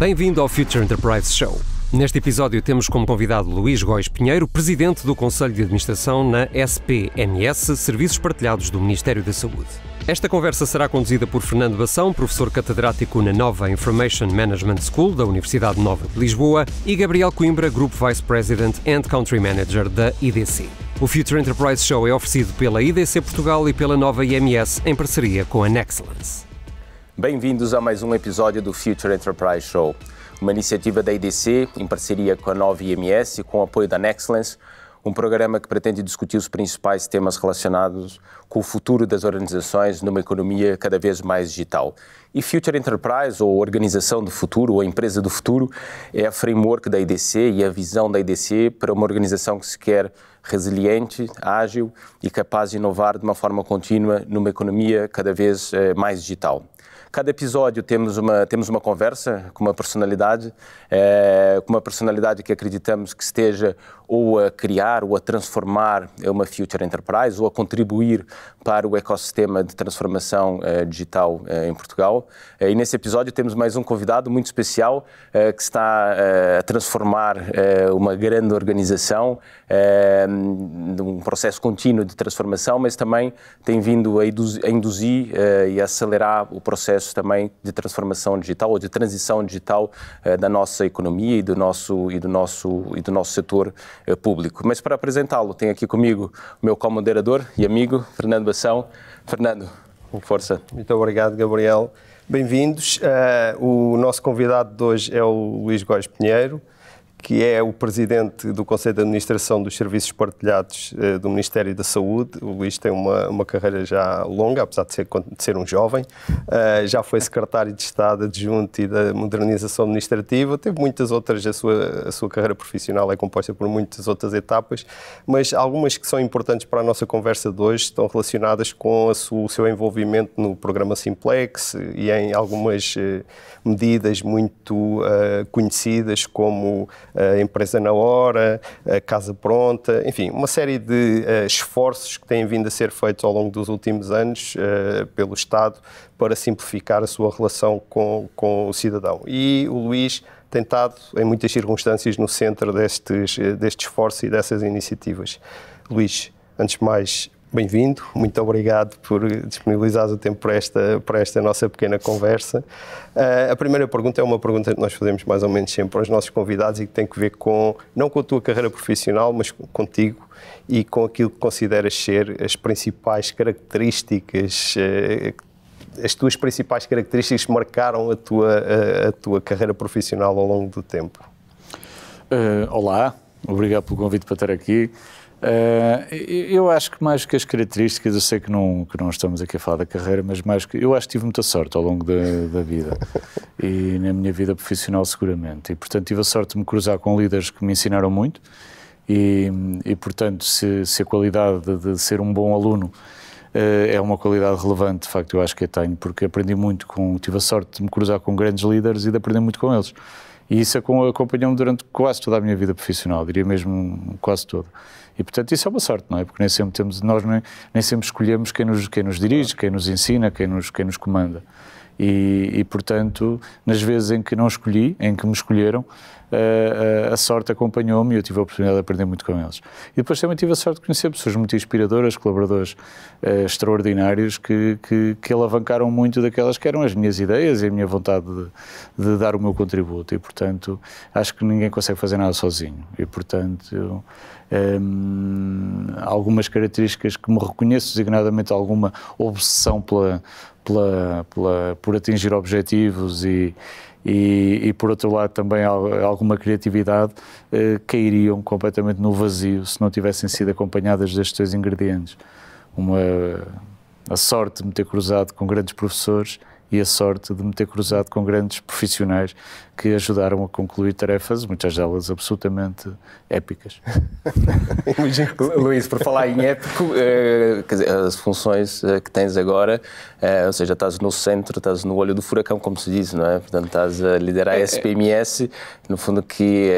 Bem-vindo ao Future Enterprise Show. Neste episódio temos como convidado Luís Góis Pinheiro, presidente do Conselho de Administração na SPMS, Serviços Partilhados do Ministério da Saúde. Esta conversa será conduzida por Fernando Bação, professor catedrático na Nova Information Management School da Universidade Nova de Lisboa, e Gabriel Coimbra, Group Vice President and Country Manager da IDC. O Future Enterprise Show é oferecido pela IDC Portugal e pela Nova IMS em parceria com a Nexcellence. Bem-vindos a mais um episódio do Future Enterprise Show, uma iniciativa da IDC em parceria com a Nova IMS e com o apoio da Nexcellence, um programa que pretende discutir os principais temas relacionados com o futuro das organizações numa economia cada vez mais digital. E Future Enterprise, ou Organização do Futuro, ou Empresa do Futuro, é a framework da IDC e a visão da IDC para uma organização que se quer resiliente, ágil e capaz de inovar de uma forma contínua numa economia cada vez mais digital. Cada episódio temos uma conversa com uma personalidade que acreditamos que esteja ou a criar ou a transformar uma Future Enterprise ou a contribuir para o ecossistema de transformação digital em Portugal. E nesse episódio temos mais um convidado muito especial que está a transformar uma grande organização num processo contínuo de transformação, mas também tem vindo a induzir e a acelerar o processo também de transformação digital ou de transição digital da nossa economia e do nosso setor público. Mas para apresentá-lo, tenho aqui comigo o meu co-moderador e amigo, Fernando Bação. Fernando, com força. Muito obrigado, Gabriel. Bem-vindos. O nosso convidado de hoje é o Luís Góis Pinheiro, que é o presidente do Conselho de Administração dos Serviços Partilhados do Ministério da Saúde. O Luís tem uma carreira já longa, apesar de ser um jovem. Já foi secretário de Estado adjunto e da Modernização Administrativa. Teve muitas outras, a sua carreira profissional é composta por muitas outras etapas, mas algumas que são importantes para a nossa conversa de hoje estão relacionadas com o seu envolvimento no programa Simplex e em algumas medidas muito conhecidas como a Empresa na Hora, a Casa Pronta, enfim, uma série de esforços que têm vindo a ser feitos ao longo dos últimos anos pelo Estado para simplificar a sua relação com o cidadão. E o Luís tem estado, em muitas circunstâncias, no centro deste esforço e dessas iniciativas. Luís, antes de mais, bem-vindo, muito obrigado por disponibilizares o tempo para esta nossa pequena conversa. A primeira pergunta é uma pergunta que nós fazemos mais ou menos sempre aos nossos convidados e que tem que ver não com a tua carreira profissional, mas contigo e com aquilo que consideras ser as principais características, as tuas principais características que marcaram a tua carreira profissional ao longo do tempo. Olá, obrigado pelo convite para estar aqui. Eu acho que mais que as características, eu sei que não estamos aqui a falar da carreira, mas mais que eu acho que tive muita sorte ao longo da vida e na minha vida profissional seguramente, e portanto tive a sorte de me cruzar com líderes que me ensinaram muito e portanto se a qualidade de ser um bom aluno é uma qualidade relevante, de facto eu acho que a tenho, porque aprendi muito tive a sorte de me cruzar com grandes líderes e de aprender muito com eles, e isso acompanhou-me durante quase toda a minha vida profissional, diria mesmo quase toda. E, portanto, isso é uma sorte, não é? Porque nós nem sempre escolhemos quem nos dirige, quem nos ensina, quem nos comanda. E, portanto, nas vezes em que não escolhi, em que me escolheram, a sorte acompanhou-me e eu tive a oportunidade de aprender muito com eles. E depois também tive a sorte de conhecer pessoas muito inspiradoras, colaboradores extraordinários que alavancaram muito daquelas que eram as minhas ideias e a minha vontade de dar o meu contributo. E, portanto, acho que ninguém consegue fazer nada sozinho. E, portanto, algumas características que me reconheço, designadamente alguma obsessão por atingir objetivos e por outro lado também alguma criatividade, cairiam completamente no vazio se não tivessem sido acompanhadas destes dois ingredientes. A sorte de me ter cruzado com grandes professores e a sorte de me ter cruzado com grandes profissionais que ajudaram a concluir tarefas, muitas delas absolutamente épicas. Luís, por falar em épico, as funções que tens agora, ou seja, estás no centro, estás no olho do furacão, como se diz, não é? Portanto, estás a liderar a SPMS, no fundo que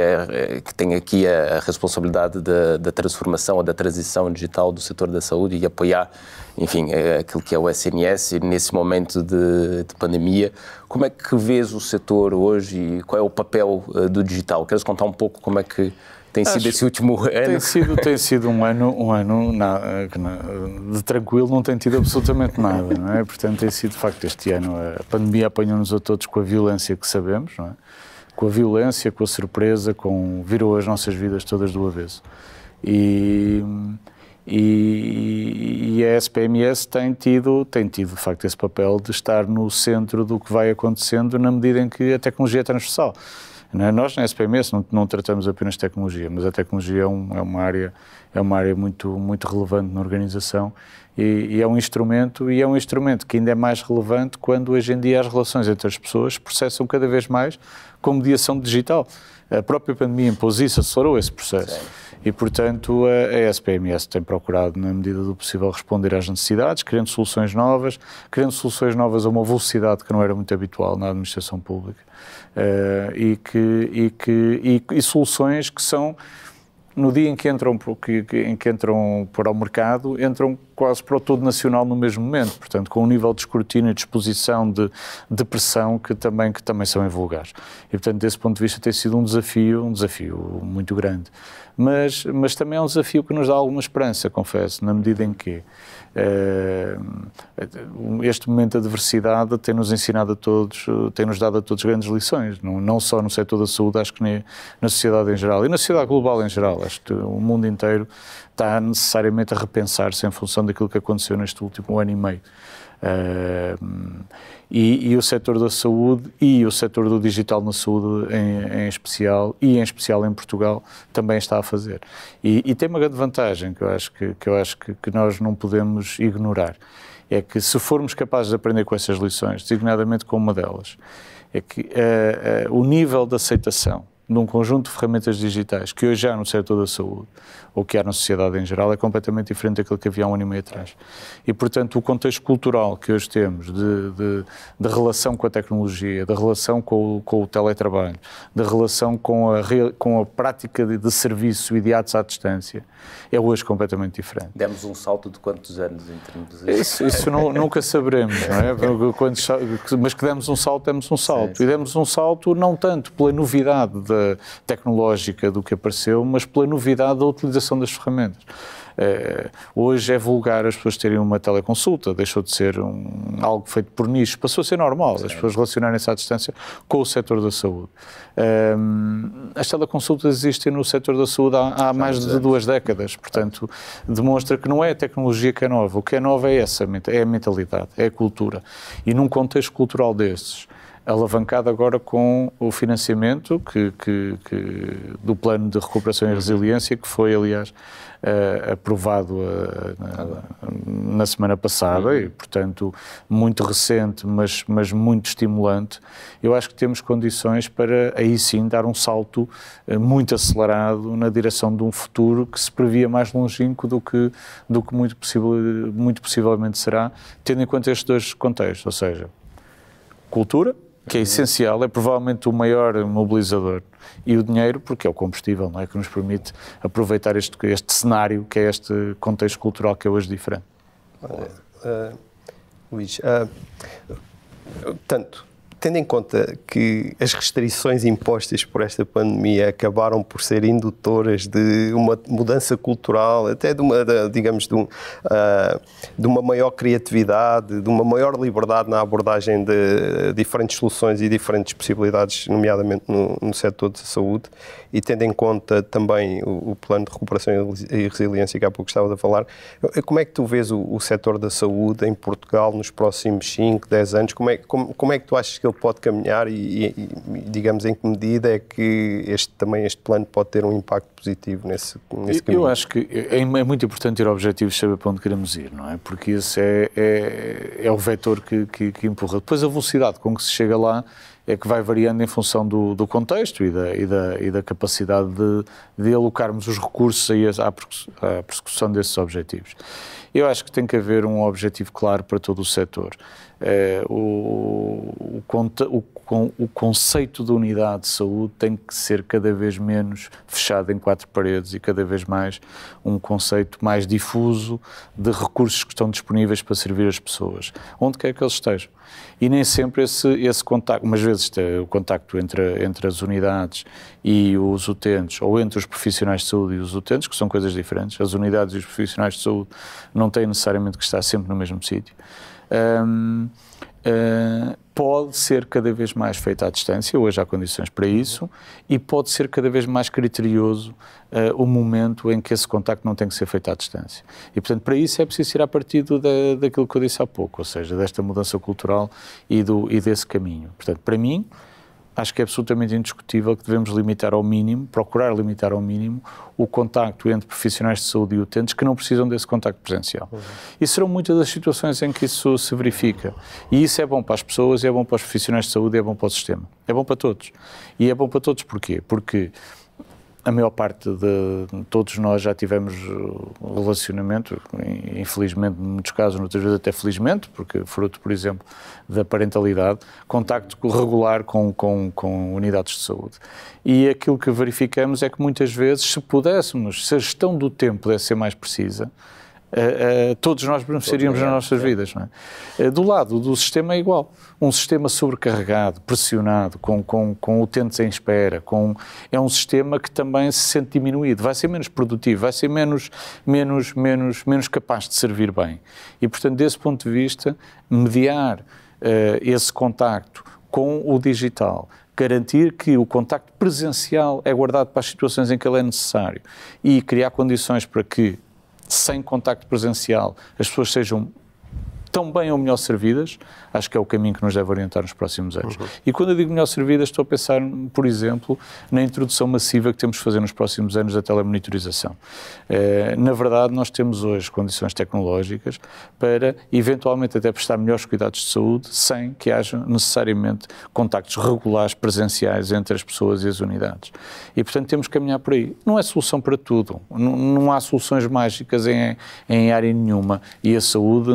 tem aqui a responsabilidade da transformação ou da transição digital do setor da saúde e apoiar enfim, aquilo que é o SNS, nesse momento de pandemia. Como é que vês o setor hoje e qual é o papel do digital? Queres contar um pouco como é que tem sido esse último ano? Tem sido um ano de tranquilo, não tem tido absolutamente nada, não é? Portanto, tem sido, de facto, este ano, a pandemia apanhou-nos a todos com a violência que sabemos, não é? Com a violência, com a surpresa, virou as nossas vidas todas do avesso. E a SPMS tem tido, de facto, esse papel de estar no centro do que vai acontecendo na medida em que a tecnologia é transversal. Nós, na SPMS, não tratamos apenas de tecnologia, mas a tecnologia é uma área muito, muito relevante na organização e é um instrumento que ainda é mais relevante quando, hoje em dia, as relações entre as pessoas processam cada vez mais com mediação digital. A própria pandemia impôs isso, acelerou esse processo. Sim. E, portanto, a SPMS tem procurado, na medida do possível, responder às necessidades, criando soluções novas a uma velocidade que não era muito habitual na administração pública. E soluções que são, no dia em que entram para o mercado, entram quase para o todo nacional no mesmo momento, portanto, com um nível de escrutínio e de exposição de pressão que também são invulgares. E, portanto, desse ponto de vista tem sido um desafio muito grande. Mas também é um desafio que nos dá alguma esperança, confesso, na medida em que este momento de adversidade tem-nos ensinado a todos, tem-nos dado a todos grandes lições, não só no setor da saúde, acho que na sociedade em geral e na sociedade global em geral. Acho que o mundo inteiro está necessariamente a repensar-se em função daquilo que aconteceu neste último ano e meio. E o setor da saúde e o setor do digital na saúde em especial, e em especial em Portugal, também está a fazer. E tem uma grande vantagem que eu acho que nós não podemos ignorar, é que se formos capazes de aprender com essas lições, designadamente com uma delas, é que o nível de aceitação de um conjunto de ferramentas digitais que hoje há no setor da saúde, ou que há na sociedade em geral, é completamente diferente daquilo que havia há um ano e meio atrás. E, portanto, o contexto cultural que hoje temos de relação com a tecnologia, de relação com o teletrabalho, de relação com a prática de serviço e de atos à distância, é hoje completamente diferente. Demos um salto de quantos anos em termos de... Isso nunca saberemos, não é? Mas que demos um salto. Sim. E demos um salto não tanto pela novidade tecnológica do que apareceu, mas pela novidade da utilização das ferramentas. Hoje é vulgar as pessoas terem uma teleconsulta, deixou de ser algo feito por nicho, passou a ser normal, as pessoas relacionarem-se à distância com o setor da saúde. As teleconsultas existem no setor da saúde há mais de 2 décadas, portanto, demonstra que não é a tecnologia que é nova, o que é nova é a mentalidade, é a cultura. E num contexto cultural desses, alavancado agora com o financiamento do Plano de Recuperação e Resiliência, que foi, aliás, aprovado na semana passada e, portanto, muito recente, mas muito estimulante. Eu acho que temos condições para, aí sim, dar um salto muito acelerado na direção de um futuro que se previa mais longínquo do que muito possivelmente será, tendo em conta estes 2 contextos, ou seja, cultura, que é essencial, é provavelmente o maior mobilizador, e o dinheiro, porque é o combustível, não é, que nos permite aproveitar este cenário, que é este contexto cultural que é hoje diferente. Luís, tendo em conta que as restrições impostas por esta pandemia acabaram por ser indutoras de uma mudança cultural, até de uma maior criatividade, de uma maior liberdade na abordagem de diferentes soluções e diferentes possibilidades, nomeadamente no setor da saúde, e tendo em conta também o plano de recuperação e resiliência que há pouco estavas a falar, como é que tu vês o setor da saúde em Portugal nos próximos 5, 10 anos? Como é que tu achas que ele pode caminhar e digamos, em que medida é que este plano pode ter um impacto positivo nesse caminho? Eu acho que é muito importante ter objetivos e saber para onde queremos ir, não é? Porque esse é o vetor que empurra. Depois a velocidade com que se chega lá é que vai variando em função do contexto e da capacidade de alocarmos os recursos à persecução desses objetivos. Eu acho que tem que haver um objetivo claro para todo o setor. O o conceito de unidade de saúde tem que ser cada vez menos fechado em quatro paredes e cada vez mais um conceito mais difuso de recursos que estão disponíveis para servir as pessoas, onde quer que eles estejam. E nem sempre esse contacto, umas vezes o contacto entre as unidades e os utentes, ou entre os profissionais de saúde e os utentes, que são coisas diferentes. As unidades e os profissionais de saúde não têm necessariamente que estar sempre no mesmo sítio. Pode ser cada vez mais feita à distância, hoje há condições para isso, e pode ser cada vez mais criterioso o momento em que esse contacto não tem que ser feito à distância. E, portanto, para isso é preciso ir a partir daquilo que eu disse há pouco, ou seja, desta mudança cultural e desse caminho. Portanto, para mim, acho que é absolutamente indiscutível que devemos limitar ao mínimo, procurar limitar ao mínimo, o contacto entre profissionais de saúde e utentes que não precisam desse contacto presencial. E serão muitas das situações em que isso se verifica. E isso é bom para as pessoas, é bom para os profissionais de saúde, é bom para o sistema. É bom para todos. E é bom para todos porquê? Porque a maior parte de todos nós já tivemos relacionamento, infelizmente, em muitos casos, noutras vezes até felizmente, porque fruto, por exemplo, da parentalidade, contacto regular com unidades de saúde. E aquilo que verificamos é que muitas vezes, se a gestão do tempo pudesse ser mais precisa, todos nós beneficiaríamos nas nossas vidas. Não é? Do lado do sistema é igual. Um sistema sobrecarregado, pressionado, com utentes em espera, é um sistema que também se sente diminuído, vai ser menos produtivo, vai ser menos capaz de servir bem. E, portanto, desse ponto de vista, mediar esse contacto com o digital, garantir que o contacto presencial é guardado para as situações em que ele é necessário e criar condições para que, sem contacto presencial, as pessoas sejam tão bem ou melhor servidas, acho que é o caminho que nos deve orientar nos próximos anos. E quando eu digo melhor servidas, estou a pensar, por exemplo, na introdução massiva que temos de fazer nos próximos anos da telemonitorização. Na verdade, nós temos hoje condições tecnológicas para, eventualmente, até prestar melhores cuidados de saúde, sem que haja necessariamente contactos regulares presenciais entre as pessoas e as unidades. E, portanto, temos que caminhar por aí. Não é solução para tudo. Não há soluções mágicas em área nenhuma. E a saúde,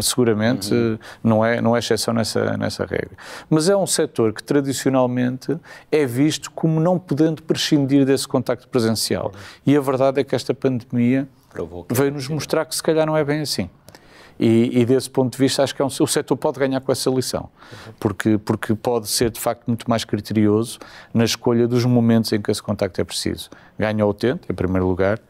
seguramente, não é exceção nessa regra. Mas é um setor que tradicionalmente é visto como não podendo prescindir desse contacto presencial. E a verdade é que esta pandemia veio-nos mostrar que se calhar não é bem assim. E desse ponto de vista acho que o setor pode ganhar com essa lição, porque pode ser de facto muito mais criterioso na escolha dos momentos em que esse contacto é preciso. Ganha o utente, em primeiro lugar,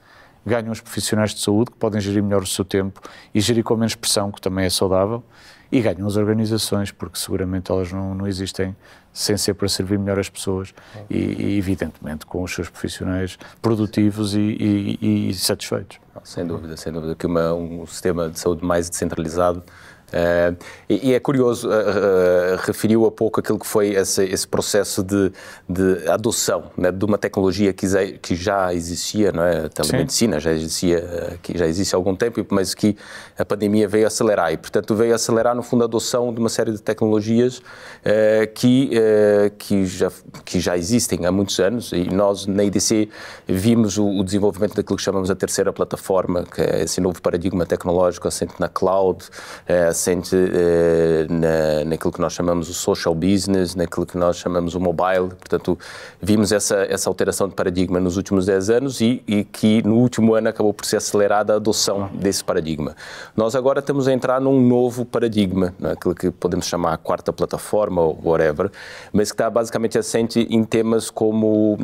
ganham os profissionais de saúde, que podem gerir melhor o seu tempo e gerir com menos pressão, que também é saudável, e ganham as organizações, porque seguramente elas não existem sem ser para servir melhor as pessoas e evidentemente, com os seus profissionais produtivos e satisfeitos. Sem dúvida, que um sistema de saúde mais descentralizado. E é curioso, referiu há pouco aquilo que foi esse processo de adoção, né, de uma tecnologia que já existia, não é? A telemedicina já existe há algum tempo, mas que a pandemia veio acelerar e, portanto, veio acelerar, no fundo, a adoção de uma série de tecnologias que já existem há muitos anos, e nós, na IDC, vimos o desenvolvimento daquilo que chamamos a terceira plataforma, que é esse novo paradigma tecnológico assente na cloud, assente naquilo que nós chamamos o social business, naquilo que nós chamamos o mobile. Portanto, vimos essa alteração de paradigma nos últimos 10 anos e que no último ano acabou por ser acelerada a adoção desse paradigma. Nós agora estamos a entrar num novo paradigma, aquilo que podemos chamar a quarta plataforma ou whatever, mas que está basicamente assente em temas como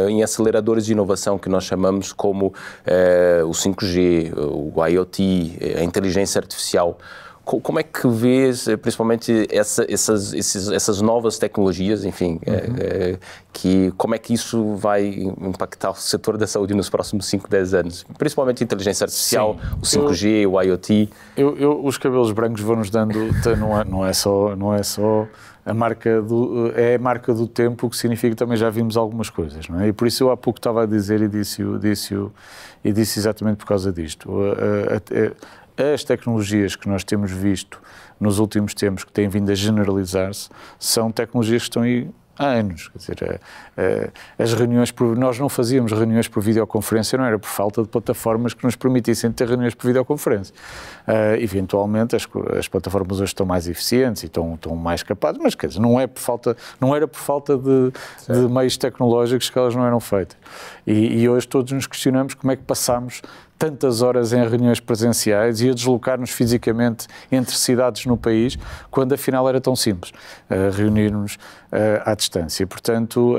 em aceleradores de inovação que nós chamamos como o 5G, o IoT, a inteligência artificial. Como é que vês, principalmente, essas novas tecnologias, enfim, como é que isso vai impactar o setor da saúde nos próximos 5, 10 anos? Principalmente a inteligência artificial, sim, o 5G, o IoT. Os cabelos brancos vão-nos dando, não é só a marca é a marca do tempo, que significa que também já vimos algumas coisas, não é? E por isso eu há pouco estava a dizer e disse exatamente por causa disto. As tecnologias que nós temos visto nos últimos tempos, que têm vindo a generalizar-se, são tecnologias que estão aí Há anos, quer dizer, as reuniões, nós não fazíamos reuniões por videoconferência, não era por falta de plataformas que nos permitissem ter reuniões por videoconferência. Eventualmente as plataformas hoje estão mais eficientes e estão mais capazes, mas quer dizer, não era por falta de meios tecnológicos que elas não eram feitas. E hoje todos nos questionamos como é que passámos tantas horas em reuniões presenciais e a deslocar-nos fisicamente entre cidades no país, quando afinal era tão simples reunir-nos à distância. Portanto,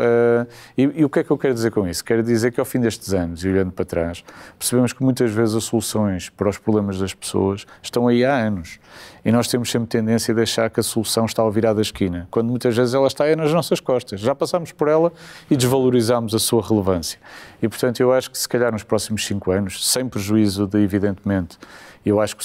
e o que é que eu quero dizer com isso? Quero dizer que ao fim destes anos, e olhando para trás, percebemos que muitas vezes as soluções para os problemas das pessoas estão aí há anos. E nós temos sempre tendência a achar que a solução está ao virar da esquina, quando muitas vezes ela está aí nas nossas costas. Já passámos por ela e desvalorizámos a sua relevância. E, portanto, eu acho que se calhar nos próximos 5 anos, sem prejuízo de, evidentemente, eu acho que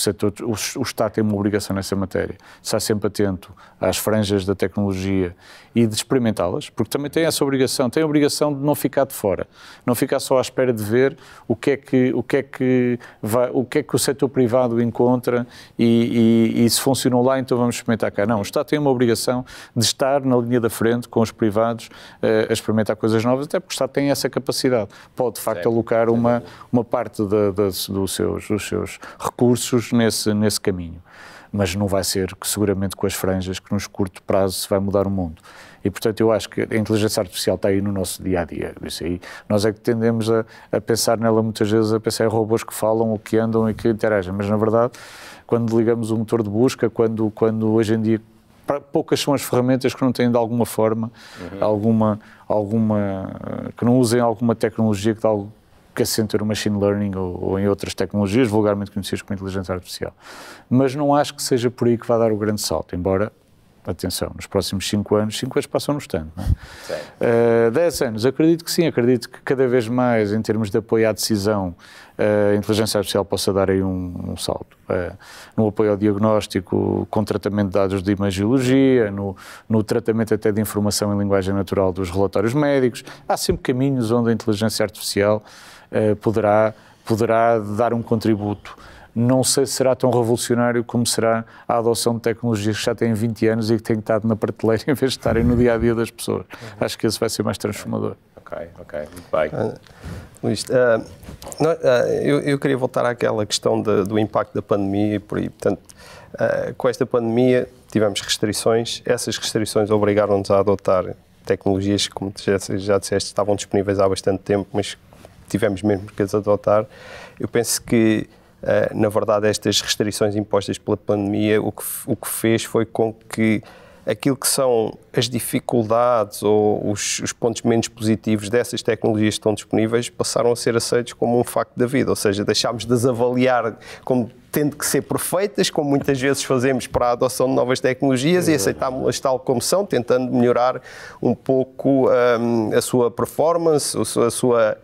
o Estado tem uma obrigação nessa matéria, de estar sempre atento às franjas da tecnologia e de experimentá-las, porque também tem essa obrigação, tem a obrigação de não ficar de fora, não ficar só à espera de ver o que é que o setor privado encontra e se funcionou lá, então vamos experimentar cá. Não, o Estado tem uma obrigação de estar na linha da frente com os privados a experimentar coisas novas, até porque o Estado tem essa capacidade. Pode, de facto, alocar uma parte dos seus recursos nesse caminho. Mas não vai ser seguramente com as franjas que nos curto prazo se vai mudar o mundo. E, portanto, eu acho que a inteligência artificial está aí no nosso dia-a-dia. Isso aí, nós é que tendemos a pensar nela muitas vezes, a pensar em robôs que falam, ou que andam e que interagem. Mas, na verdade, quando ligamos o motor de busca, quando hoje em dia poucas são as ferramentas que não têm de alguma forma, que não usem alguma tecnologia que assenta no machine learning ou em outras tecnologias vulgarmente conhecidas como inteligência artificial. Mas não acho que seja por aí que vai dar o grande salto, embora, atenção, nos próximos 5 anos passam no instante, não é? 10 anos, acredito que sim, acredito que cada vez mais, em termos de apoio à decisão, a inteligência artificial possa dar aí um salto. No apoio ao diagnóstico, com tratamento de dados de imagiologia, no tratamento até de informação em linguagem natural dos relatórios médicos. Há sempre caminhos onde a inteligência artificial poderá dar um contributo. Não sei se será tão revolucionário como será a adoção de tecnologias que já têm 20 anos e que têm estado na prateleira em vez de estarem no dia-a-dia das pessoas. Acho que esse vai ser mais transformador. Ok, muito bem. Luís, eu queria voltar àquela questão do impacto da pandemia e por aí. Portanto, com esta pandemia tivemos restrições, essas restrições obrigaram-nos a adotar tecnologias que, como já disseste, estavam disponíveis há bastante tempo, mas tivemos mesmo que as adotar. Eu penso que, na verdade, estas restrições impostas pela pandemia, o que fez foi com que aquilo que são as dificuldades ou os pontos menos positivos dessas tecnologias que estão disponíveis passaram a ser aceitos como um facto da vida, ou seja, deixámos de as avaliar como tendo que ser perfeitas, como muitas vezes fazemos para a adoção de novas tecnologias, e aceitámos-las tal como são, tentando melhorar um pouco a sua performance,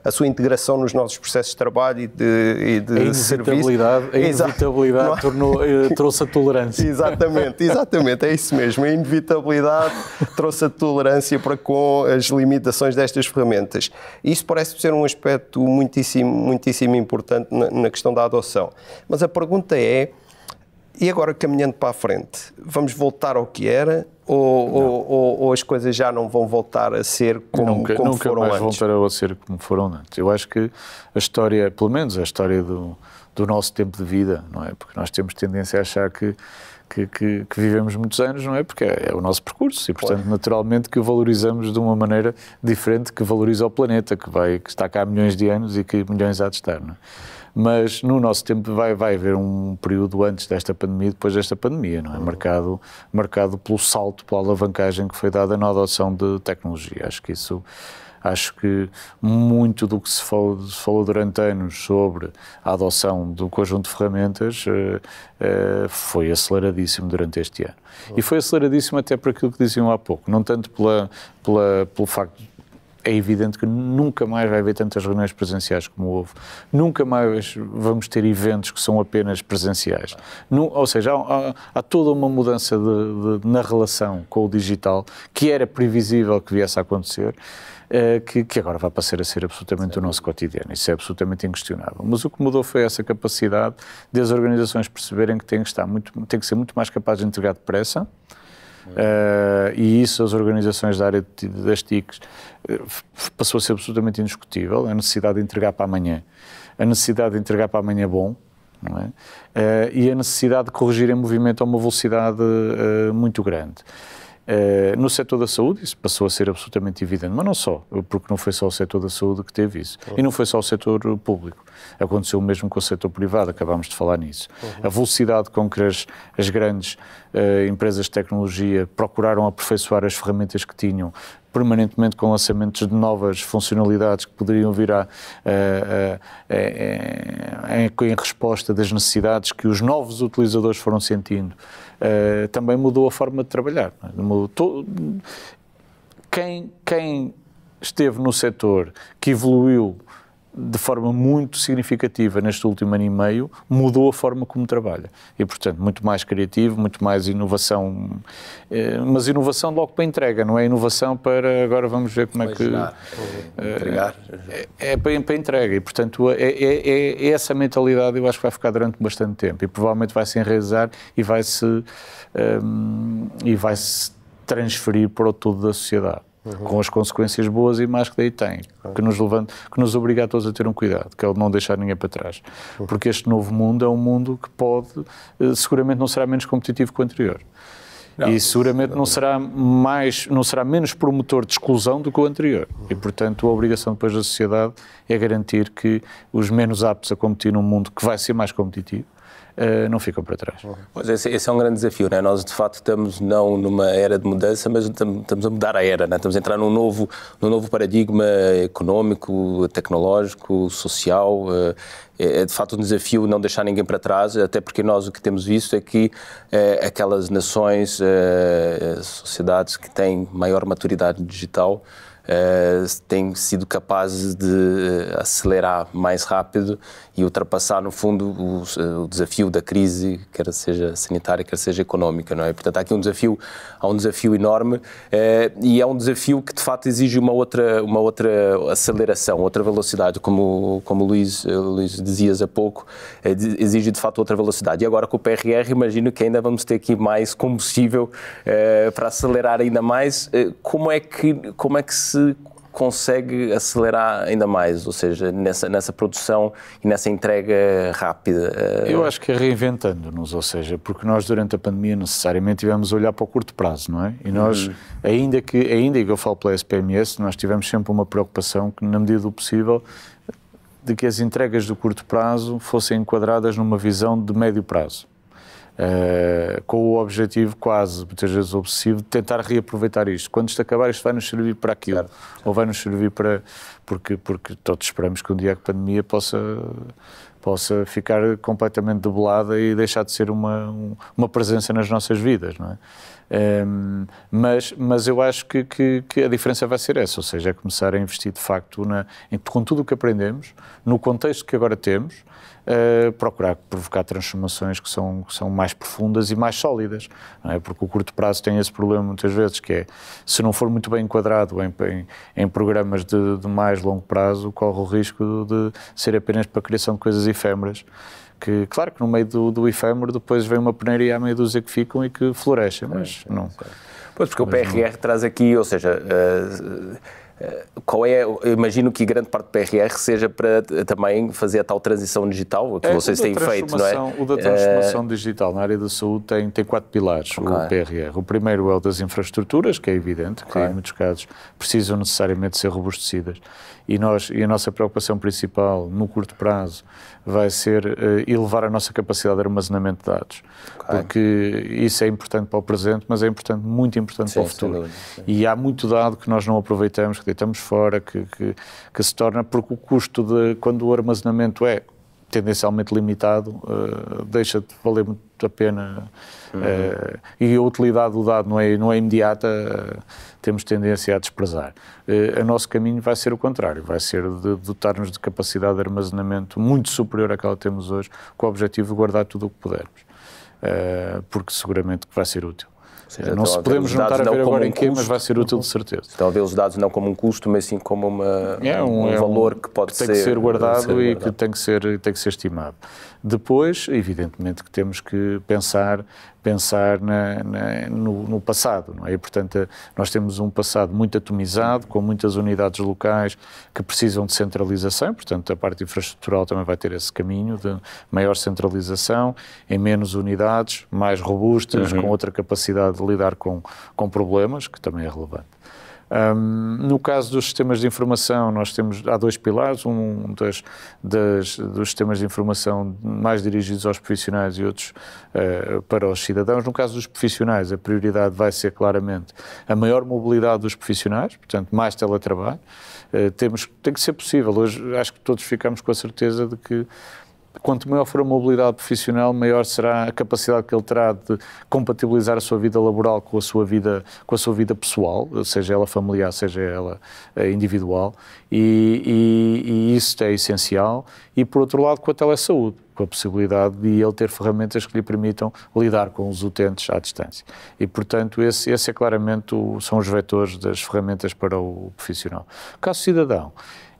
a sua integração nos nossos processos de trabalho e de serviço. A inevitabilidade trouxe a tolerância. Exatamente, é isso mesmo. A inevitabilidade trouxe a tolerância para com as limitações destas ferramentas. Isso parece ser um aspecto muitíssimo importante na questão da adoção. Mas a pergunta é, e agora caminhando para a frente, vamos voltar ao que era ou as coisas já não vão voltar a ser como foram antes? Nunca mais voltarão a ser como foram antes. Eu acho que a história, pelo menos a história do nosso tempo de vida, não é? Porque nós temos tendência a achar que vivemos muitos anos, não é? Porque é o nosso percurso e, portanto, naturalmente que o valorizamos de uma maneira diferente que valoriza o planeta, que está cá há milhões de anos e que milhões há de estar, não é? Mas no nosso tempo vai haver um período antes desta pandemia e depois desta pandemia, não é? Marcado pelo salto, pela alavancagem que foi dada na adoção de tecnologia. Acho que muito do que se falou durante anos sobre a adoção do conjunto de ferramentas foi aceleradíssimo durante este ano. E foi aceleradíssimo até por aquilo que diziam há pouco, não tanto pelo facto de é evidente que nunca mais vai haver tantas reuniões presenciais como houve. Nunca mais vamos ter eventos que são apenas presenciais. Ou seja, há toda uma mudança na relação com o digital que era previsível que viesse a acontecer, que agora vai passar a ser absolutamente o nosso cotidiano. Isso é absolutamente inquestionável. Mas o que mudou foi essa capacidade de as organizações perceberem que têm que ser muito mais capazes de entregar depressa, e isso as organizações da área das TICs passou a ser absolutamente indiscutível, a necessidade de entregar para amanhã, a necessidade de entregar para amanhã bom, não é? E a necessidade de corrigir em movimento a uma velocidade muito grande. No setor da saúde isso passou a ser absolutamente evidente, mas não só, porque não foi só o setor da saúde que teve isso, e não foi só o setor público, aconteceu o mesmo com o setor privado, acabámos de falar nisso. A velocidade com que as grandes empresas de tecnologia procuraram aperfeiçoar as ferramentas que tinham, permanentemente com lançamentos de novas funcionalidades que poderiam vir em resposta das necessidades que os novos utilizadores foram sentindo, também mudou a forma de trabalhar. Quem esteve no setor que evoluiu de forma muito significativa neste último ano e meio, mudou a forma como trabalha. E, portanto, muito mais criativo, muito mais inovação, mas inovação logo para entrega, não é inovação para agora vamos ver como é que... Entregar. É para entrega e, portanto, é essa mentalidade eu acho que vai ficar durante bastante tempo e provavelmente vai se enraizar e vai-se transferir para o todo da sociedade. Com as consequências boas e más que daí tem, que nos obriga a todos a ter um cuidado, que é o de não deixar ninguém para trás. Porque este novo mundo é um mundo que seguramente não será menos competitivo que o anterior. E seguramente não será menos promotor de exclusão do que o anterior. E, portanto, a obrigação depois da sociedade é garantir que os menos aptos a competir num mundo que vai ser mais competitivo não ficam para trás. Pois esse é um grande desafio, não é? Nós de facto estamos não numa era de mudança, mas estamos a mudar a era, não é? Estamos a entrar num novo paradigma económico, tecnológico, social. É de facto um desafio não deixar ninguém para trás, até porque nós o que temos visto é que aquelas nações, sociedades que têm maior maturidade digital, têm sido capazes de acelerar mais rápido e ultrapassar, no fundo, o desafio da crise, quer seja sanitária, quer seja económica, não é? Portanto, há aqui um desafio enorme e é um desafio que, de facto, exige uma outra aceleração, outra velocidade, como Luís dizias há pouco, exige, de facto, outra velocidade. E agora, com o PRR, imagino que ainda vamos ter aqui mais combustível para acelerar ainda mais. Como é que se consegue acelerar ainda mais, ou seja, nessa produção e nessa entrega rápida? Eu acho que é reinventando-nos, ou seja, porque nós durante a pandemia necessariamente tivemos a olhar para o curto prazo, não é? E nós, ainda que eu falo pela SPMS, nós tivemos sempre uma preocupação que, na medida do possível, de que as entregas do curto prazo fossem enquadradas numa visão de médio prazo. Com o objetivo quase, muitas vezes obsessivo, de tentar reaproveitar isto. Quando isto acabar, isto vai nos servir para aquilo. Certo. Ou vai nos servir para... Porque todos esperamos que um dia a pandemia possa ficar completamente debelada e deixar de ser uma presença nas nossas vidas, não é? Mas eu acho que a diferença vai ser essa, ou seja, é começar a investir de facto com tudo o que aprendemos, no contexto que agora temos, procurar provocar transformações que são mais profundas e mais sólidas, não é? Porque o curto prazo tem esse problema muitas vezes, que é, se não for muito bem enquadrado em programas de mais longo prazo, corre o risco de ser apenas para a criação de coisas efêmeras, que claro que no meio do efêmero depois vem uma peneira e há meia dúzia que ficam e que florescem, mas não. Pois, porque o PRR traz aqui, ou seja... eu imagino que grande parte do PRR seja para também fazer a tal transição digital que vocês têm feito, não é? O da transformação digital na área da saúde tem 4 pilares, o PRR. O primeiro é o das infraestruturas, que é evidente, que em muitos casos precisam necessariamente ser robustecidas. E a nossa preocupação principal no curto prazo vai ser elevar a nossa capacidade de armazenamento de dados. Porque isso é importante para o presente, mas é muito importante para o futuro. E há muito dado que nós não aproveitamos, que deitamos fora, que se torna, porque o custo quando o armazenamento é tendencialmente limitado, deixa de valer muito a pena. E a utilidade do dado não é imediata, temos tendência a desprezar. O nosso caminho vai ser o contrário, vai ser de dotar-nos de capacidade de armazenamento muito superior àquela que temos hoje, com o objetivo de guardar tudo o que pudermos, porque seguramente que vai ser útil. Seja, não se podemos juntar a ver agora em quê, mas vai ser útil de certeza. Estão a ver os dados não como um custo, mas sim como um valor que pode ser... Tem que ser guardado e que tem que ser estimado. Depois, evidentemente, que temos que pensar pensar no passado, não é? E, portanto, nós temos um passado muito atomizado, com muitas unidades locais que precisam de centralização, portanto, a parte infraestrutural também vai ter esse caminho de maior centralização, em menos unidades, mais robustas, com outra capacidade de lidar com problemas, que também é relevante. No caso dos sistemas de informação, há 2 pilares, dos sistemas de informação mais dirigidos aos profissionais e outros para os cidadãos. No caso dos profissionais, a prioridade vai ser claramente a maior mobilidade dos profissionais, portanto, mais teletrabalho. Tem que ser possível. Hoje acho que todos ficamos com a certeza de que quanto maior for a mobilidade profissional, maior será a capacidade que ele terá de compatibilizar a sua vida laboral com a sua vida pessoal, seja ela familiar, seja ela individual, e isso é essencial. E, por outro lado, com a telesaúde, com a possibilidade de ele ter ferramentas que lhe permitam lidar com os utentes à distância. E, portanto, esse é claramente são os vetores das ferramentas para o profissional. O caso cidadão,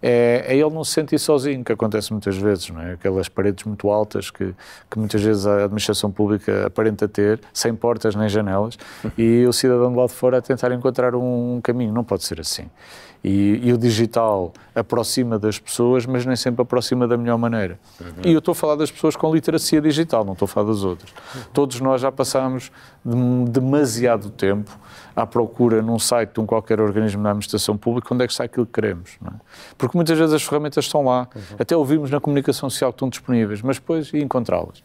é ele não se sentir sozinho, que acontece muitas vezes, não é? Aquelas paredes muito altas que muitas vezes a administração pública aparenta ter, sem portas nem janelas, e o cidadão de lá de fora a tentar encontrar um caminho. Não pode ser assim. E o digital aproxima das pessoas, mas nem sempre aproxima da melhor maneira. E eu estou a falar das pessoas com literacia digital, não estou a falar das outras. Todos nós já passámos demasiado tempo à procura num site de um qualquer organismo da administração pública onde é que está aquilo que queremos, não é? Porque muitas vezes as ferramentas estão lá, até ouvimos na comunicação social que estão disponíveis, mas depois encontrá-las.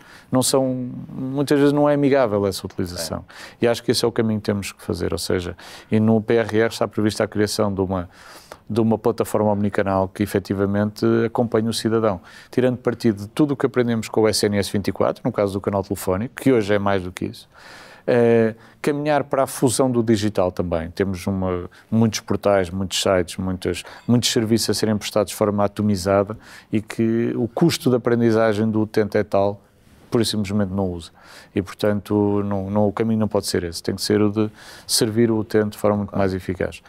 Muitas vezes não é amigável essa utilização. E acho que esse é o caminho que temos que fazer, ou seja, e no PRR está prevista a criação de uma plataforma omnicanal que efetivamente acompanhe o cidadão, tirando partido de tudo o que aprendemos com o SNS 24, no caso do canal telefónico, que hoje é mais do que isso. Caminhar para a fusão do digital também. Temos muitos portais, muitos sites, muitos serviços a serem prestados de forma atomizada e que o custo de aprendizagem do utente é tal, por isso simplesmente não usa. E, portanto, o caminho não pode ser esse. Tem que ser o de servir o utente de forma muito mais eficaz.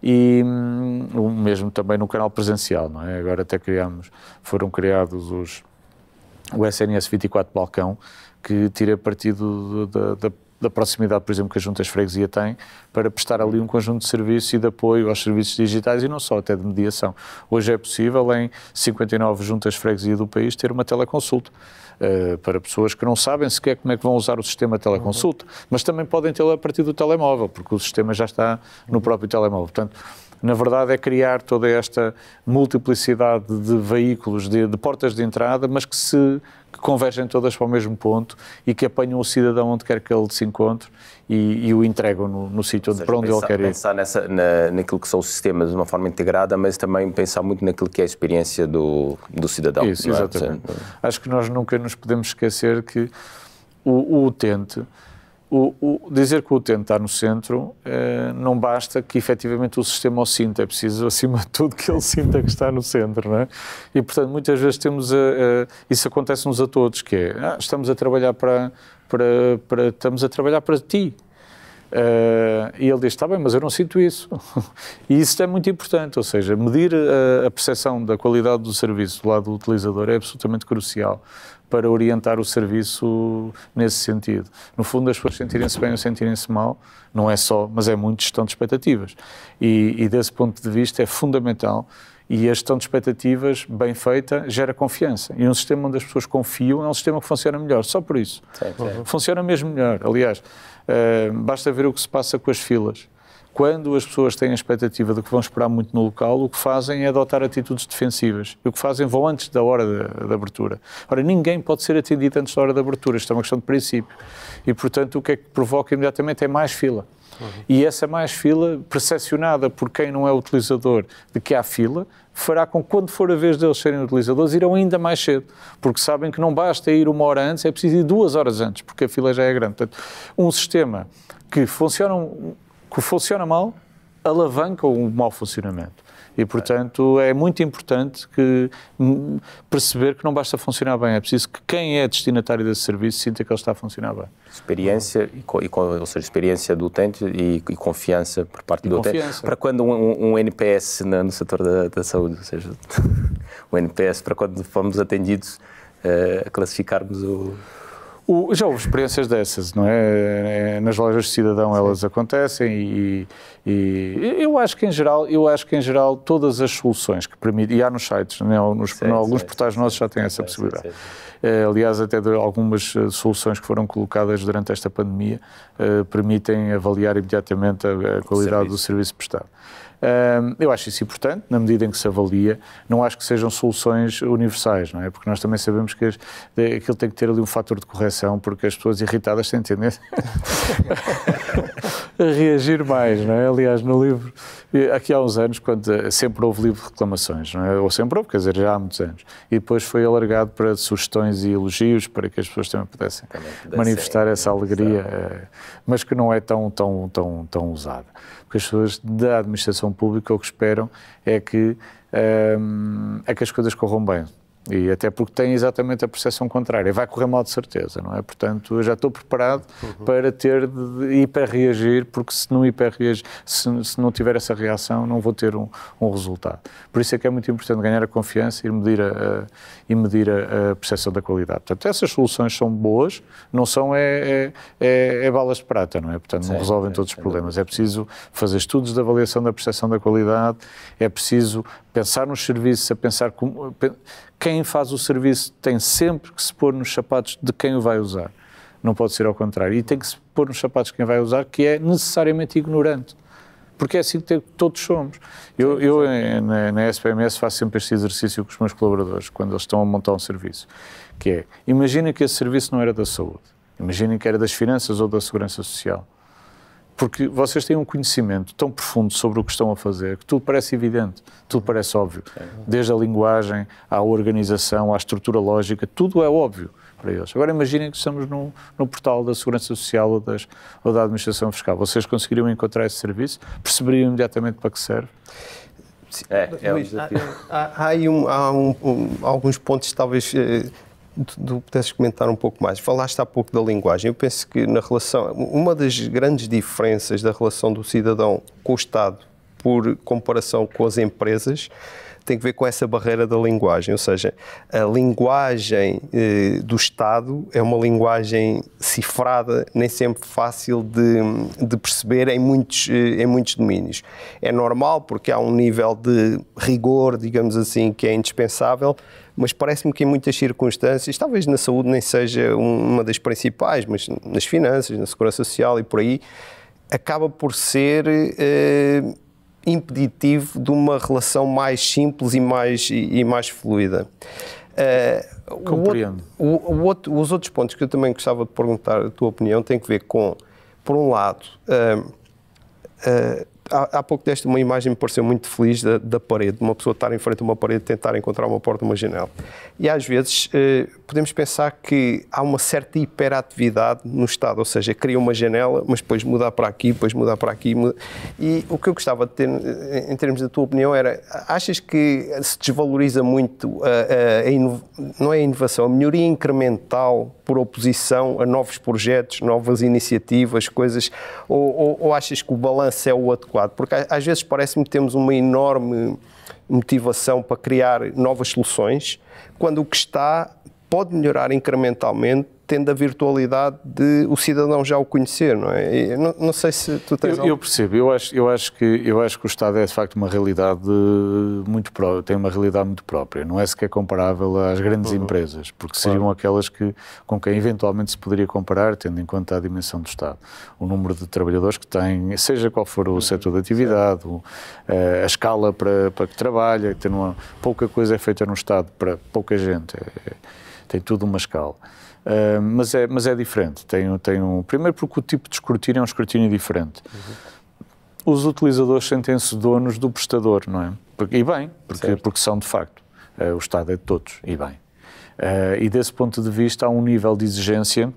E o mesmo também no canal presencial, não é? Agora até foram criados o SNS 24 Balcão, que tira partido da proximidade, por exemplo, que as juntas de freguesia têm, para prestar ali um conjunto de serviços e de apoio aos serviços digitais e não só, até de mediação. Hoje é possível, em 59 juntas de freguesia do país, ter uma teleconsulta para pessoas que não sabem sequer como é que vão usar o sistema de teleconsulta, mas também podem tê-la a partir do telemóvel, porque o sistema já está no próprio telemóvel. Portanto, na verdade, é criar toda esta multiplicidade de veículos, de portas de entrada, mas que convergem todas para o mesmo ponto e que apanham o cidadão onde quer que ele se encontre e o entregam no sítio para onde ele quer ir. Pensar naquilo que são os sistemas de uma forma integrada, mas também pensar muito naquilo que é a experiência do cidadão. Isso, exatamente. Acho que nós nunca nos podemos esquecer que o utente... dizer que o utente está no centro não basta que efetivamente o sistema o sinta, é preciso acima de tudo que ele sinta que está no centro, não é? E portanto muitas vezes isso acontece-nos a todos, que é, estamos a trabalhar estamos a trabalhar para ti. E ele diz, está bem, mas eu não sinto isso. E isso é muito importante, ou seja, medir a percepção da qualidade do serviço do lado do utilizador é absolutamente crucial para orientar o serviço nesse sentido. No fundo, as pessoas sentirem-se bem ou sentirem-se mal, não é só, mas é muito gestão de expectativas. E desse ponto de vista é fundamental. E a gestão de expectativas bem feita gera confiança. E um sistema onde as pessoas confiam é um sistema que funciona melhor, só por isso. Sim. Funciona mesmo melhor. Aliás, basta ver o que se passa com as filas. Quando as pessoas têm a expectativa de que vão esperar muito no local, o que fazem é adotar atitudes defensivas. E o que fazem vão antes da hora da abertura. Ora, ninguém pode ser atendido antes da hora da abertura. Isto é uma questão de princípio. E, portanto, o que é que provoca imediatamente é mais fila. E essa mais fila, percepcionada por quem não é utilizador de que há fila, fará com que, quando for a vez deles serem utilizadores, irão ainda mais cedo, porque sabem que não basta ir 1 hora antes, é preciso ir 2 horas antes, porque a fila já é grande. Portanto, um sistema que funciona mal, alavanca o mau funcionamento. E, portanto, é muito importante perceber que não basta funcionar bem, é preciso que quem é destinatário desse serviço sinta que ele está a funcionar bem. Experiência, ou seja, experiência do utente e confiança por parte do utente. Para quando um NPS no setor da saúde, ou seja, o NPS, para quando fomos atendidos, a classificarmos Já houve experiências dessas, não é? Nas lojas de cidadão elas acontecem e eu acho que em geral todas as soluções que permitem, e há nos sites, né? Alguns portais nossos já têm essa possibilidade. Aliás, até algumas soluções que foram colocadas durante esta pandemia permitem avaliar imediatamente a qualidade do serviço prestado. Eu acho isso importante, na medida em que se avalia. Não acho que sejam soluções universais, não é? Porque nós também sabemos que aquilo tem que ter ali um fator de correção, porque as pessoas irritadas têm tendência a reagir mais, não é? Aliás, no livro, aqui há uns anos, quando sempre houve livro de reclamações, não é? Ou sempre houve, quer dizer, já há muitos anos. E depois foi alargado para sugestões e elogios, para que as pessoas também pudessem manifestar essa alegria, mas que não é tão usada. Porque as pessoas da administração pública o que esperam é que as coisas corram bem. E até porque têm exatamente a percepção contrária. Vai correr mal de certeza, não é? Portanto, eu já estou preparado para ter de hiperreagir, porque se não hiperreagir, se não tiver essa reação, não vou ter um resultado. Por isso é que é muito importante ganhar a confiança e medir a percepção da qualidade. Portanto, essas soluções são boas, não são balas de prata, não é? Portanto, não resolvem todos os problemas. É preciso fazer estudos de avaliação da percepção da qualidade, é preciso pensar nos serviços, a pensar como... Quem faz o serviço tem sempre que se pôr nos sapatos de quem o vai usar. Não pode ser ao contrário. E tem que se pôr nos sapatos de quem vai usar, que é necessariamente ignorante. Porque é assim que todos somos. Eu na SPMS faço sempre este exercício com os meus colaboradores, quando eles estão a montar um serviço, que é, imaginem que esse serviço não era da saúde. Imaginem que era das finanças ou da segurança social. Porque vocês têm um conhecimento tão profundo sobre o que estão a fazer que tudo parece evidente, tudo parece óbvio. Desde a linguagem, à organização, à estrutura lógica, tudo é óbvio para eles. Agora imaginem que estamos no portal da Segurança Social ou da Administração Fiscal. Vocês conseguiriam encontrar esse serviço? Perceberiam imediatamente para que serve? Luís, há aí alguns pontos, talvez... Tu pudesses comentar um pouco mais. Falaste há pouco da linguagem. Eu penso que uma das grandes diferenças da relação do cidadão com o Estado, por comparação com as empresas, tem que ver com essa barreira da linguagem. Ou seja, a linguagem do Estado é uma linguagem cifrada, nem sempre fácil de perceber em muitos domínios. É normal porque há um nível de rigor, digamos assim, que é indispensável, mas parece-me que em muitas circunstâncias, talvez na saúde nem seja uma das principais, mas nas finanças, na segurança social e por aí, acaba por ser impeditivo de uma relação mais simples e mais fluida. Compreendo. Os outros pontos que eu também gostava de perguntar a tua opinião têm que ver com, por um lado, há pouco deste uma imagem que me pareceu muito feliz da parede, uma pessoa estar em frente a uma parede e tentar encontrar uma porta, uma janela. E às vezes podemos pensar que há uma certa hiperatividade no Estado, ou seja, cria uma janela, mas depois mudar para aqui, depois mudar para aqui. E o que eu gostava de ter, em termos da tua opinião, era, achas que se desvaloriza muito não é a inovação, a melhoria incremental por oposição a novos projetos, novas iniciativas, coisas, ou achas que o balanço é o adequado? Porque às vezes parece-me que temos uma enorme motivação para criar novas soluções, quando o que está pode melhorar incrementalmente, tendo a virtualidade de o cidadão já o conhecer, não é? Não sei se tu tens... Eu percebo, eu acho que o Estado é de facto uma realidade muito própria, tem uma realidade muito própria, não é sequer comparável às grandes empresas, porque seriam aquelas com quem eventualmente se poderia comparar, tendo em conta a dimensão do Estado. O número de trabalhadores que tem, seja qual for o setor de atividade, a escala para que trabalha, pouca coisa é feita no Estado para pouca gente, tem tudo uma escala. Mas é diferente. Primeiro porque o tipo de escrutínio é um escrutínio diferente. Os utilizadores sentem-se donos do prestador, não é? Porque são de facto. O Estado é de todos, e bem. E desse ponto de vista há um nível de exigência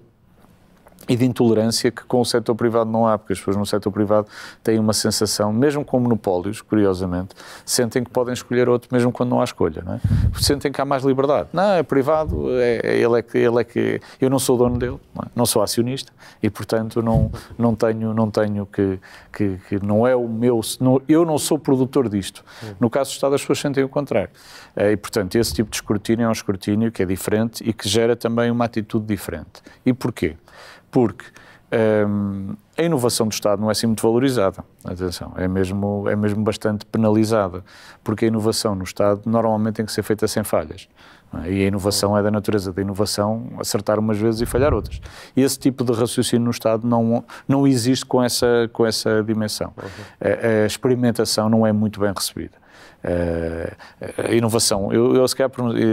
e de intolerância que com o setor privado não há, porque as pessoas no setor privado têm uma sensação, mesmo com monopólios, curiosamente, sentem que podem escolher outro mesmo quando não há escolha, não é? Porque sentem que há mais liberdade. Não, é privado, ele é que eu não sou dono dele, não sou acionista e, portanto, não tenho que não é o meu, eu não sou produtor disto. No caso do Estado, as pessoas sentem o contrário. E, portanto, esse tipo de escrutínio é um escrutínio que é diferente e que gera também uma atitude diferente. E porquê? Porque a inovação do Estado não é assim muito valorizada, atenção, é mesmo bastante penalizada, porque a inovação no Estado normalmente tem que ser feita sem falhas, não é? E a inovação é da natureza da inovação, acertar umas vezes e falhar outras. E esse tipo de raciocínio no Estado não existe com essa dimensão. A experimentação não é muito bem recebida. A inovação, eu se calhar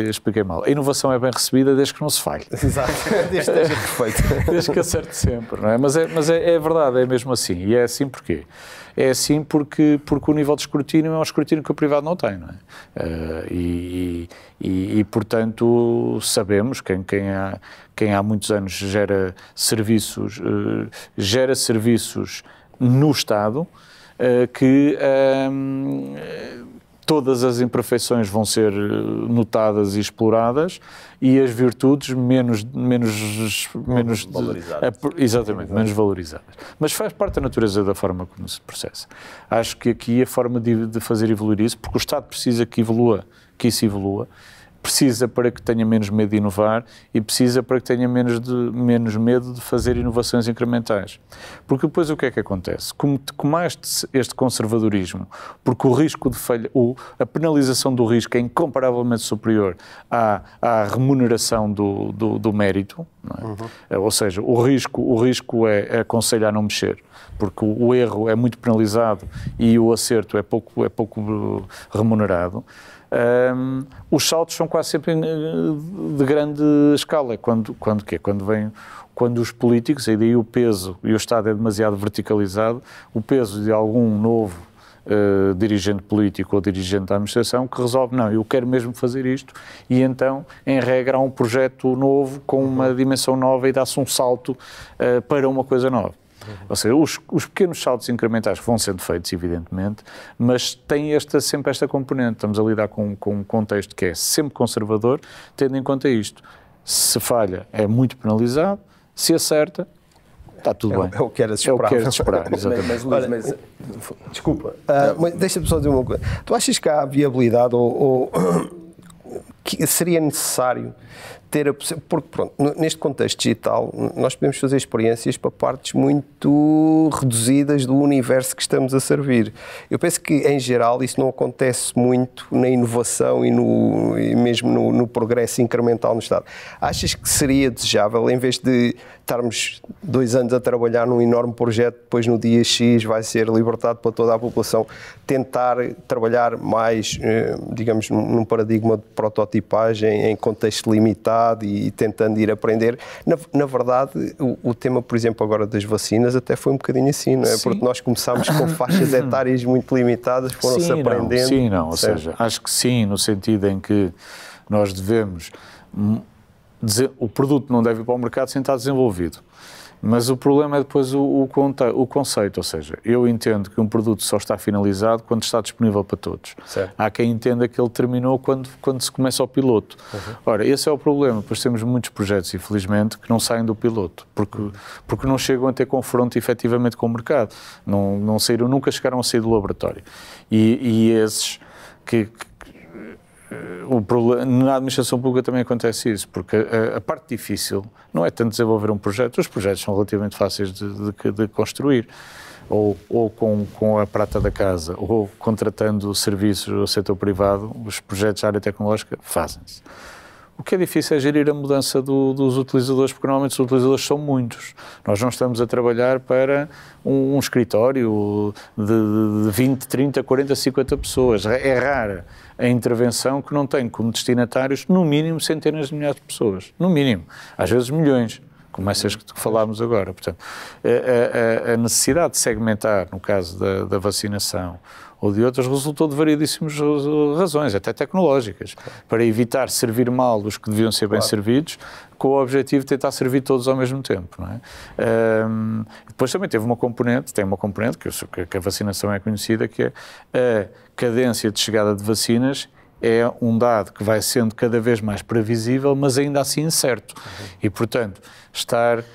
expliquei mal, a inovação é bem recebida desde que não se falhe. Exato, desde que esteja perfeito. Desde que acerte sempre, não é? Mas é verdade, é mesmo assim. E é assim porquê? É assim porque o nível de escrutínio é um escrutínio que o privado não tem, não é? E portanto, sabemos, quem há muitos anos gera serviços no Estado, que todas as imperfeições vão ser notadas e exploradas e as virtudes menos valorizadas. Exatamente, menos valorizadas. Mas faz parte da natureza da forma como se processa. Acho que aqui a forma de fazer evoluir isso, porque o Estado precisa que isso evolua, precisa para que tenha menos medo de inovar e precisa para que tenha menos medo de fazer inovações incrementais. Porque depois o que é que acontece? Como há este conservadorismo, porque o risco de falha, a penalização do risco é incomparavelmente superior à remuneração do mérito, não é? Ou seja, o risco é aconselhar a não mexer, porque o erro é muito penalizado e o acerto é pouco remunerado. Os saltos são quase sempre de grande escala. Quando os políticos, e daí o peso, e o Estado é demasiado verticalizado, o peso de algum novo dirigente político ou dirigente da administração que resolve, não, eu quero mesmo fazer isto, e então, em regra, há um projeto novo com uma dimensão nova e dá-se um salto para uma coisa nova. Ou seja, os pequenos saltos incrementais que vão sendo feitos, evidentemente, mas tem sempre esta componente. Estamos a lidar com um contexto que é sempre conservador, tendo em conta isto. Se falha, é muito penalizado. Se acerta, está tudo bem. É o que era de esperar. É o que era de esperar, exatamente. Mas desculpa, mas deixa-me só dizer uma coisa. Tu achas que há viabilidade ou que seria necessário ter a possibilidade, porque pronto, neste contexto digital nós podemos fazer experiências para partes muito reduzidas do universo que estamos a servir. Eu penso que em geral isso não acontece muito na inovação e mesmo no progresso incremental no Estado. Achas que seria desejável, em vez de estarmos 2 anos a trabalhar num enorme projeto, depois no dia X vai ser libertado para toda a população, tentar trabalhar mais, digamos, num paradigma de prototipagem em contexto limitado e tentando ir aprender. Na verdade, o tema, por exemplo, agora das vacinas até foi um bocadinho assim, não é? Sim. Porque nós começámos com faixas etárias muito limitadas, foram-se aprendendo. Sim, não, ou seja, acho que sim, no sentido em que nós devemos o produto não deve ir para o mercado sem estar desenvolvido. Mas o problema é depois o conceito, ou seja, eu entendo que um produto só está finalizado quando está disponível para todos. Certo. Há quem entenda que ele terminou quando se começa o piloto. Ora, esse é o problema, pois temos muitos projetos, infelizmente, que não saem do piloto, porque não chegam a ter confronto efetivamente com o mercado, nunca chegaram a sair do laboratório. E esses na administração pública também acontece isso, porque a parte difícil não é tanto desenvolver um projeto, os projetos são relativamente fáceis de construir, ou com a prata da casa, ou contratando serviços do setor privado, os projetos da área tecnológica fazem-se. O que é difícil é gerir a mudança dos utilizadores, porque normalmente os utilizadores são muitos. Nós não estamos a trabalhar para um escritório de 20, 30, 40, 50 pessoas. É rara a intervenção que não tem como destinatários, no mínimo, centenas de milhares de pessoas. No mínimo. Às vezes milhões, como essas que falámos agora. Portanto, a necessidade de segmentar, no caso da vacinação ou de outras, resultou de variedíssimas razões, até tecnológicas, para evitar servir mal os que deviam ser bem servidos, com o objetivo de tentar servir todos ao mesmo tempo. Não é? Depois também tem uma componente que a vacinação é conhecida, que é a cadência de chegada de vacinas. É um dado que vai sendo cada vez mais previsível, mas ainda assim incerto. E, portanto, estar,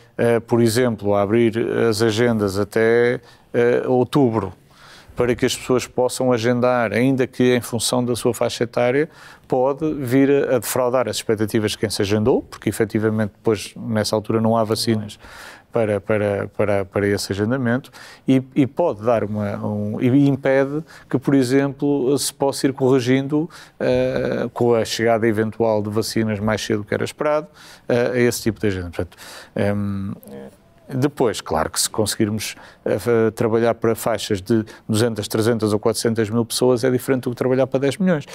por exemplo, a abrir as agendas até outubro, para que as pessoas possam agendar, ainda que em função da sua faixa etária, pode vir a defraudar as expectativas de quem se agendou, porque efetivamente depois, nessa altura, não há vacinas para esse agendamento, e pode dar e impede que, por exemplo, se possa ir corrigindo com a chegada eventual de vacinas mais cedo do que era esperado, a esse tipo de agenda. Portanto, depois, claro que se conseguirmos trabalhar para faixas de 200, 300 ou 400 mil pessoas é diferente do que trabalhar para 10 milhões.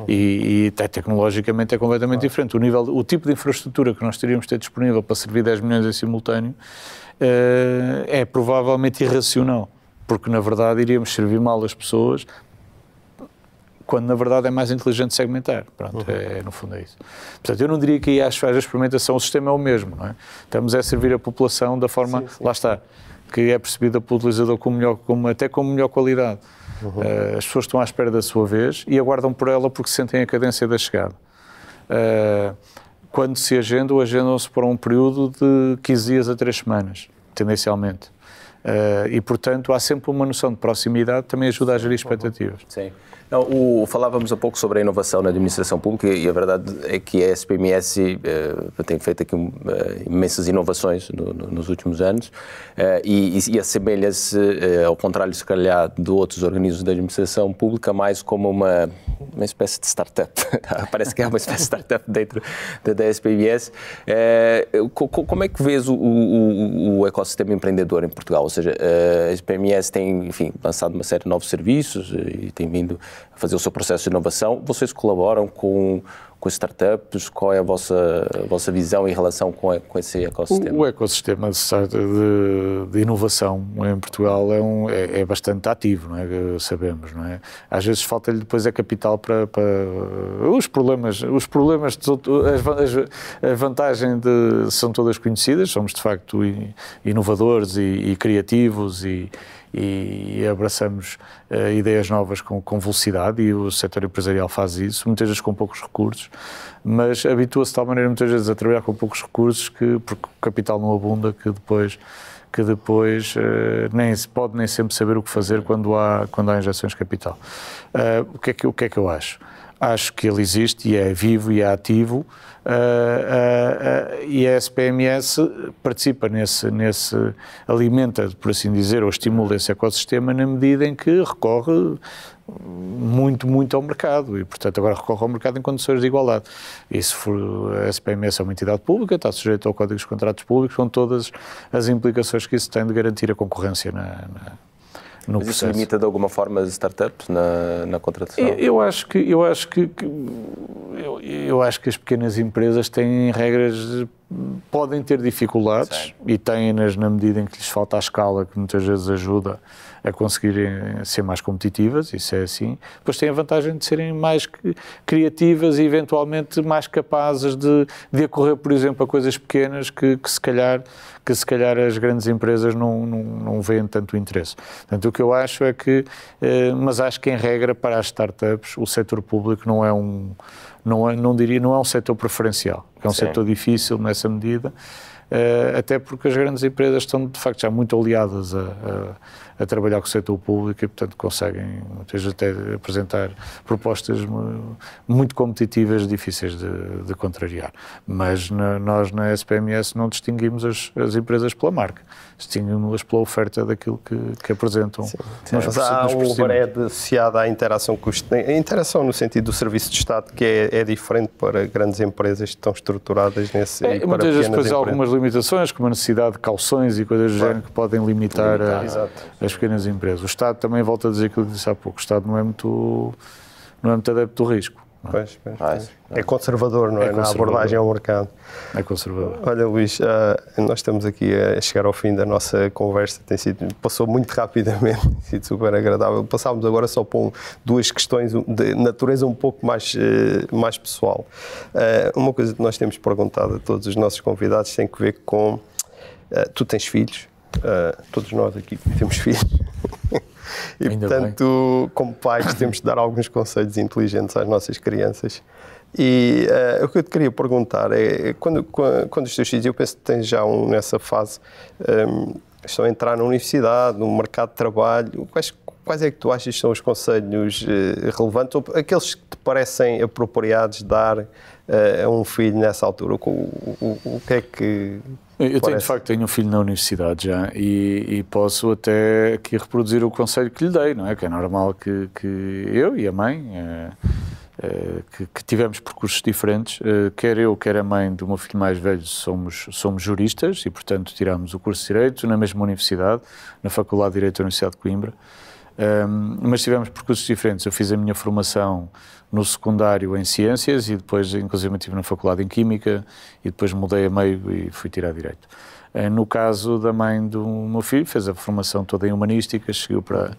E tecnologicamente é completamente diferente. O tipo de infraestrutura que nós teríamos de ter disponível para servir 10 milhões em simultâneo é provavelmente irracional, porque na verdade iríamos servir mal as pessoas, quando na verdade é mais inteligente segmentar. Pronto, no fundo é isso. Portanto, eu não diria que aí às fases de experimentação o sistema é o mesmo, não é? Estamos a servir a população da forma, lá está, que é percebida pelo utilizador até com melhor qualidade. As pessoas estão à espera da sua vez e aguardam por ela porque sentem a cadência da chegada. Quando se agendam-se para um período de 15 dias a 3 semanas, tendencialmente. E, portanto, há sempre uma noção de proximidade que também ajuda a gerir expectativas. Sim. Não, falávamos há pouco sobre a inovação na administração pública e a verdade é que a SPMS tem feito aqui imensas inovações nos últimos anos e assemelha-se, ao contrário, se calhar, de outros organismos da administração pública, mais como uma espécie de startup. Parece que é uma espécie de startup dentro da SPMS. Como é que vês o ecossistema empreendedor em Portugal? Ou seja, a SPMS tem, enfim, lançado uma série de novos serviços e tem vindo a fazer o seu processo de inovação. Vocês colaboram com startups? Qual é a vossa visão em relação com esse ecossistema? O ecossistema de inovação em Portugal é bastante ativo, não é? Sabemos, não é? Às vezes falta-lhe depois a capital para os problemas, a vantagem são todas conhecidas, somos de facto inovadores e criativos e abraçamos ideias novas com velocidade e o setor empresarial faz isso, muitas vezes com poucos recursos, mas habitua-se de tal maneira muitas vezes a trabalhar com poucos recursos porque o capital não abunda, que depois nem se pode nem sempre saber o que fazer quando há injeções de capital. O que é que eu acho? Acho que ele existe e é vivo e é ativo, e a SPMS participa alimenta, por assim dizer, ou estimula esse ecossistema na medida em que recorre muito ao mercado e, portanto, agora recorre ao mercado em condições de igualdade. E se for a SPMS é uma entidade pública, está sujeito ao Código dos Contratos Públicos, com todas as implicações que isso tem de garantir a concorrência no Mas isso processo. limita de alguma forma as startups na contratação? Eu acho que as pequenas empresas têm regras, podem ter dificuldades. Sim. E têm-nas na medida em que lhes falta a escala, que muitas vezes ajuda a conseguirem ser mais competitivas, isso é assim. Depois têm a vantagem de serem mais criativas e eventualmente mais capazes de acorrer, por exemplo, a coisas pequenas que se calhar as grandes empresas não veem tanto interesse. Portanto, o que eu acho é que, mas acho que em regra para as startups o setor público não é um setor preferencial, é um setor difícil nessa medida, até porque as grandes empresas estão de facto já muito aliadas a trabalhar com o setor público e, portanto, conseguem muitas vezes até apresentar propostas muito competitivas, difíceis de contrariar. Mas nós na SPMS não distinguimos as empresas pela marca, distinguimos-las pela oferta daquilo que apresentam. Sim. Mas há um breve associado à interação com a interação no sentido do serviço de Estado, que é diferente para grandes empresas que estão estruturadas nesse... e para muitas vezes depois há empresas. algumas limitações, como a necessidade de cauções e coisas do género que podem limitar as pequenas empresas. O Estado também volta a dizer aquilo que disse há pouco, o Estado não é muito adepto do risco. Pois. É conservador, não é? Na abordagem ao mercado. É conservador. Olha, Luís, nós estamos aqui a chegar ao fim da nossa conversa. Passou muito rapidamente, tem sido super agradável. Passámos agora só por duas questões de natureza um pouco mais pessoal. Uma coisa que nós temos perguntado a todos os nossos convidados tem que ver com... tu tens filhos? Todos nós aqui temos filhos. E, ainda portanto, bem. Como pais, temos de dar alguns conselhos inteligentes às nossas crianças. E o que eu te queria perguntar é, quando os teus filhos, eu penso que tens já nessa fase, estão a entrar na universidade, no mercado de trabalho, quais é que tu achas que são os conselhos relevantes, ou aqueles que te parecem apropriados dar a um filho nessa altura? O que é que... Eu tenho, de facto, tenho um filho na universidade já e posso até aqui reproduzir o conselho que lhe dei, não é? Que é normal que eu e a mãe, que tivemos percursos diferentes, quer eu, quer a mãe do meu filho mais velho, somos juristas e, portanto, tirámos o curso de Direito na mesma universidade, na Faculdade de Direito da Universidade de Coimbra, mas tivemos percursos diferentes. Eu fiz a minha formação no secundário em Ciências e depois, inclusive, estive na Faculdade em Química e depois mudei a meio e fui tirar Direito. No caso da mãe do meu filho, fez a formação toda em Humanísticas, seguiu para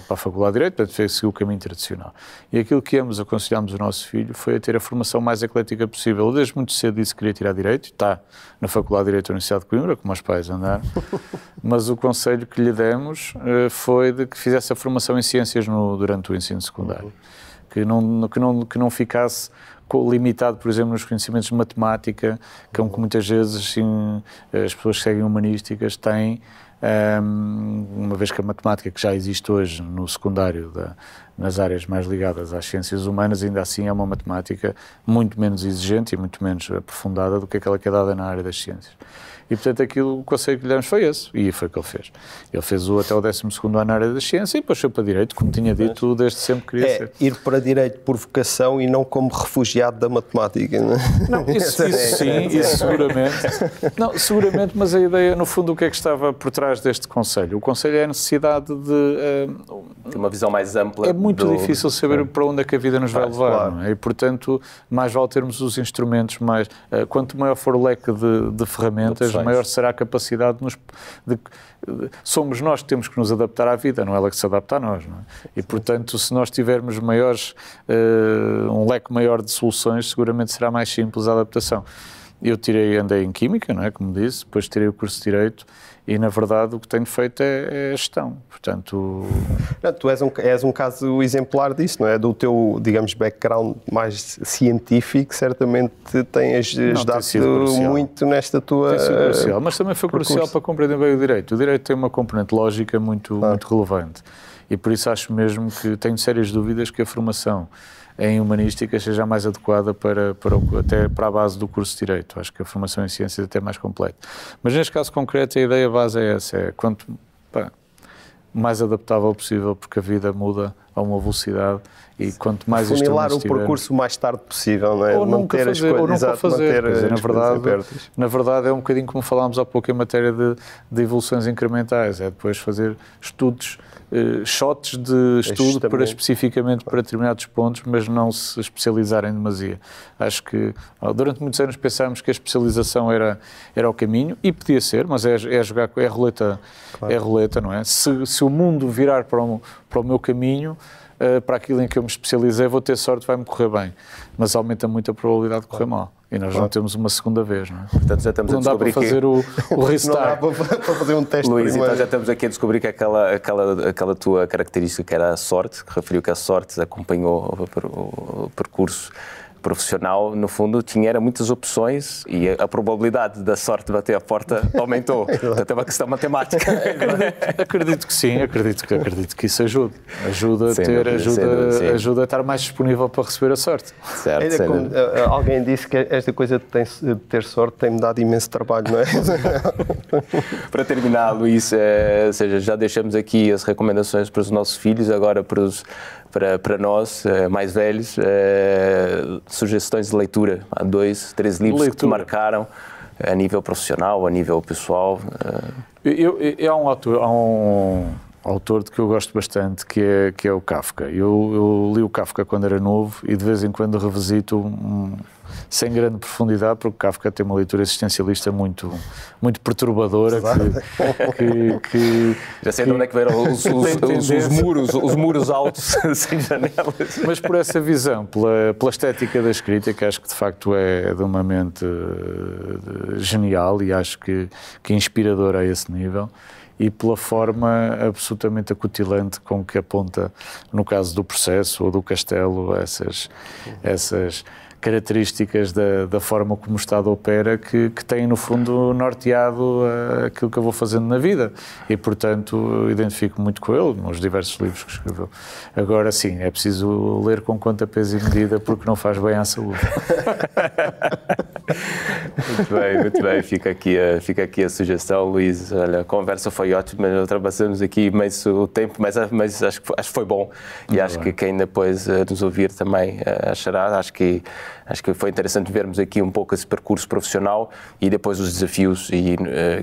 a Faculdade de Direito, portanto, seguiu o caminho tradicional. E aquilo que ambos aconselhámos o nosso filho foi a ter a formação mais eclética possível. Desde muito cedo disse que queria tirar Direito, está na Faculdade de Direito da Universidade de Coimbra, como os pais andaram, mas o conselho que lhe demos foi de que fizesse a formação em Ciências durante o ensino secundário. Que não ficasse limitado, por exemplo, nos conhecimentos de matemática, que muitas vezes assim, as pessoas que seguem humanísticas têm, uma vez que a matemática que já existe hoje no secundário, nas áreas mais ligadas às ciências humanas, ainda assim é uma matemática muito menos exigente e muito menos aprofundada do que aquela que é dada na área das ciências. E, portanto, o conselho que lhe demos foi esse, e foi o que ele fez. Ele fez até o 12º ano na área da ciência e depois foi para Direito, como tinha dito, desde sempre queria ser. Ir para Direito por vocação e não como refugiado da matemática, não é? Não, isso sim, isso seguramente. Não, seguramente, mas a ideia, no fundo, o que é que estava por trás deste conselho? O conselho é a necessidade de uma visão mais ampla. É muito difícil saber para onde é que a vida nos vai levar, claro. Não é? E, portanto, mais vale termos os instrumentos mais... quanto maior for o leque de ferramentas, maior será a capacidade somos nós que temos que nos adaptar à vida, não é ela que se adapta a nós, não é? E, portanto, se nós tivermos um leque maior de soluções, seguramente será mais simples a adaptação. Eu andei em Química, não é? Como disse, depois tirei o curso de Direito e, na verdade, o que tenho feito é gestão. Portanto... Não, tu és um caso exemplar disso, não é? Do teu, digamos, background mais científico, certamente tens ajudado muito nesta tua... Tem sido crucial, mas também foi crucial para compreender bem o Direito. O Direito tem uma componente lógica muito relevante e, por isso, acho mesmo que tenho sérias dúvidas que a formação em Humanística seja mais adequada até para a base do curso de Direito. Acho que a formação em Ciências é até mais completa. Mas neste caso concreto a ideia base é essa, quanto mais adaptável possível, porque a vida muda a uma velocidade e quanto mais funilar o percurso o mais tarde possível, não é? Ou nunca fazer. Na verdade é um bocadinho como falámos há pouco em matéria de evoluções incrementais, é depois fazer estudos, shots de estudo especificamente para determinados pontos, mas não se especializarem em demasia. Acho que durante muitos anos pensámos que a especialização era o caminho, e podia ser, mas é jogar, é roleta, claro. É roleta, não é? Se o mundo virar para o meu caminho, para aquilo em que eu me especializei, vou ter sorte, vai-me correr bem, mas aumenta muito a probabilidade de correr mal. E nós não temos uma segunda vez, não é? Portanto, já estamos a descobrir que... Não dá para fazer o restart. Não dá para fazer um teste. Luís, então já estamos aqui a descobrir que aquela tua característica, que era a sorte, que referiu que a sorte acompanhou o percurso profissional, no fundo, tinha muitas opções e a probabilidade da sorte bater a porta aumentou. Portanto, é uma questão matemática. Acredito que sim, acredito que isso ajuda. Ajuda a estar mais disponível para receber a sorte. Certo, como, alguém disse que esta coisa de ter sorte tem-me dado imenso trabalho, não é? Para terminar, Luís, ou seja, já deixamos aqui as recomendações para os nossos filhos, agora para nós, mais velhos, sugestões de leitura. Há 2, 3 livros que te marcaram a nível profissional, a nível pessoal. Há um autor de que eu gosto bastante, que é o Kafka. Eu li o Kafka quando era novo e de vez em quando revisito sem grande profundidade, porque Kafka tem uma leitura existencialista muito perturbadora. Já sei de onde é que vieram os muros altos sem janelas. Mas por essa visão, pela estética da escrita, que acho que de facto é de uma mente genial e acho que inspiradora a esse nível, e pela forma absolutamente acutilante com que aponta, no caso do Processo ou do Castelo, essas características da forma como o Estado opera que têm, no fundo, norteado aquilo que eu vou fazendo na vida. E, portanto, identifico muito com ele, nos diversos livros que escreveu. Agora, sim, é preciso ler com conta, peso e medida, porque não faz bem à saúde. Muito bem. Fica aqui a sugestão, Luís. Olha, a conversa foi ótima, ultrapassamos aqui imenso o tempo, mas acho que foi bom. E acho que quem depois nos ouvir também achará. Acho que foi interessante vermos aqui um pouco esse percurso profissional e depois os desafios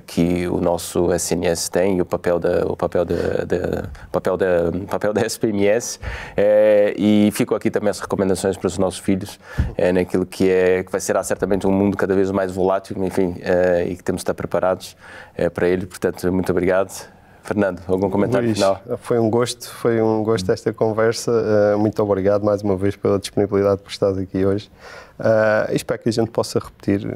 que o nosso SNS tem e o papel da SPMS. E ficam aqui também as recomendações para os nossos filhos naquilo que vai ser certamente um mundo cada vez mais volátil, enfim, e que temos de estar preparados para ele. Portanto, muito obrigado. Fernando, algum comentário Luís, final? Foi um gosto esta conversa. Muito obrigado mais uma vez pela disponibilidade por estar aqui hoje. Espero que a gente possa repetir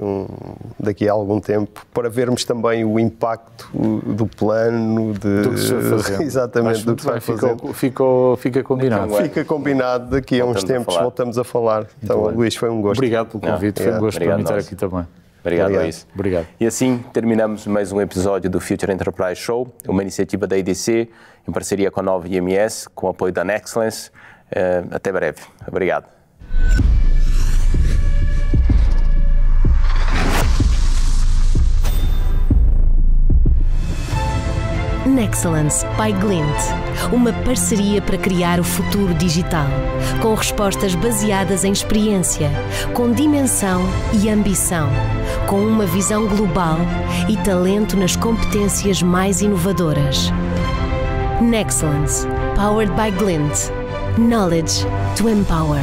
daqui a algum tempo para vermos também o impacto do plano, do que se vai fazer. Exatamente, do que vai fazer. Fica combinado. Fica combinado, daqui a uns tempos voltamos a falar. Então, Luís, foi um gosto. Obrigado pelo convite, foi um gosto para mim estar aqui também. Obrigado, Luís. Obrigado. E assim terminamos mais um episódio do Future Enterprise Show, uma iniciativa da IDC, em parceria com a Nova IMS, com o apoio da Nexcellence. Até breve. Obrigado. Nexcellence by Glint, uma parceria para criar o futuro digital, com respostas baseadas em experiência, com dimensão e ambição, com uma visão global e talento nas competências mais inovadoras. Nexcellence, powered by Glint. Knowledge to empower.